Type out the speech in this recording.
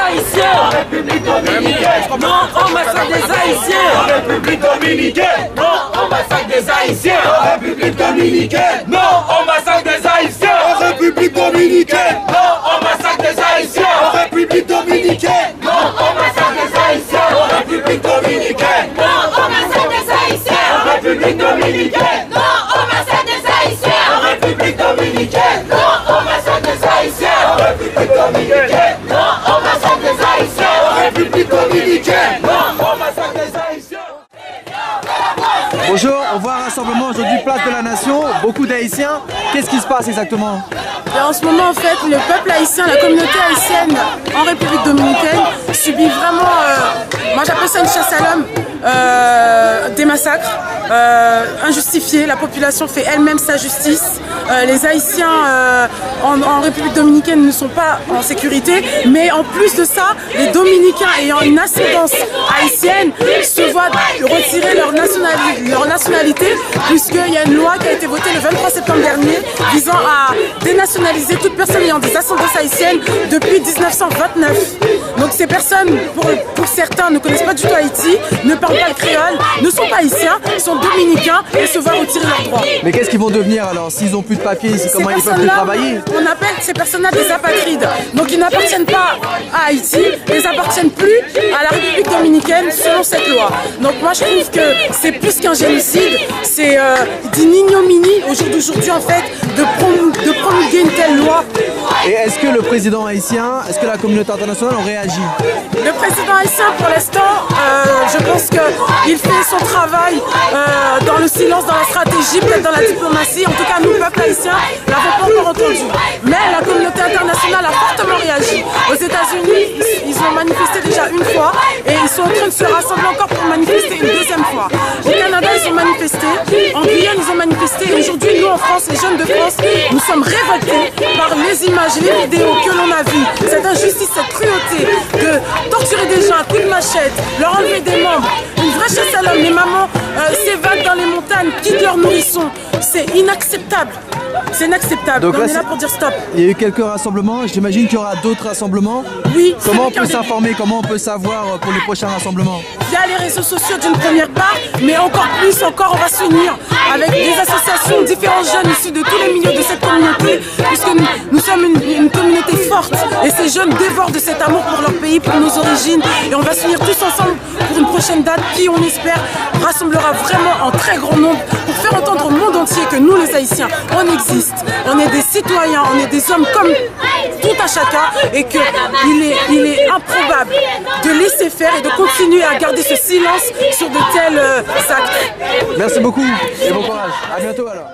Haïtiens. En République dominicaine. Non au massacre des Haïtiens. En République dominicaine. Non au massacre des Haïtiens. En République dominicaine. Non au massacre des Haïtiens. En République dominicaine. Non au massacre des Haïtiens. En République dominicaine. Non au massacre des Haïtiens. En République dominicaine. Non au massacre des Haïtiens. En République dominicaine. Non au massacre des Haïtiens. En République dominicaine. Non au massacre des Haïtiens. En République dominicaine. Non au massacre des Haïtiens. En République dominicaine. Non au massacre des Haïtiens. Bonjour, on voit un rassemblement aujourd'hui place de la Nation, beaucoup d'Haïtiens. Qu'est-ce qui se passe exactement? En ce moment, en fait, le peuple haïtien, la communauté haïtienne en République dominicaine subit vraiment, moi j'appelle ça une chasse à l'homme, des massacres injustifiés. La population fait elle-même sa justice. Les Haïtiens en République dominicaine ne sont pas en sécurité, mais en plus de ça, les Dominicains ayant une ascendance haïtienne se voient retirer leur nationalité, puisqu'il y a une loi qui a été votée le 23 septembre dernier visant à dénationaliser toute personne ayant des ascendances haïtiennes depuis 1929. Donc ces personnes, pour certains, ne connaissent pas du tout Haïti, ne parlent pas le créole, ne sont pas haïtiens, sont dominicains et se voient retirer leurs droits. Mais qu'est-ce qu'ils vont devenir alors? S'ils n'ont plus de papier, comment ils peuvent plus travailler? On appelle ces personnes-là des apatrides. Donc ils n'appartiennent pas à Haïti, ils appartiennent plus à la République dominicaine selon cette loi. Donc moi je trouve que c'est plus qu'un génocide, c'est d'une ignominie au jour d'aujourd'hui en fait de promulguer une telle loi. Et est-ce que le président haïtien, est-ce que la communauté internationale ont réagi? Le président haïtien pour l'instant, je pense qu'il fait son travail dans le silence, dans la stratégie, peut-être dans la diplomatie. En tout cas nous, peuple haïtien, l'avons pas encore entendu. Mais la communauté internationale a fortement réagi. Aux États-Unis, ils ont manifesté déjà une fois et ils sont en train de se rassembler encore pour manifester une deuxième fois. Au Canada, ils ont manifesté, en Guyane, ils ont manifesté. Et aujourd'hui, nous en France, les jeunes de France, nous sommes révoltés par les images, les vidéos que l'on a vues. Cette injustice, cette cruauté de torturer des gens à coups de machette, leur enlever des membres, une vraie chasse à l'homme. Les mamans s'évadent dans les montagnes, quittent leurs nourrissons. C'est inacceptable. C'est inacceptable. Donc on là, est là pour dire stop. Il y a eu quelques rassemblements, j'imagine qu'il y aura d'autres rassemblements. Oui. Comment on peut s'informer, comment on peut savoir pour les prochains rassemblements? Via les réseaux sociaux d'une première part, mais encore plus, on va s'unir avec des associations, différents jeunes issus de tous les milieux de cette communauté, puisque nous sommes une communauté forte et ces jeunes dévorent de cet amour pour leur pays, pour nos origines, et on va s'unir tous ensemble pour une prochaine date qui, on espère, rassemblera vraiment en très grand nombre pour faire entendre au monde entier que nous les Haïtiens, on existe, on est des citoyens, on est des hommes comme tout un chacun et qu'il est improbable de laisser faire et de continuer à garder ce silence sur de tels actes. Merci beaucoup et bon courage. À bientôt alors.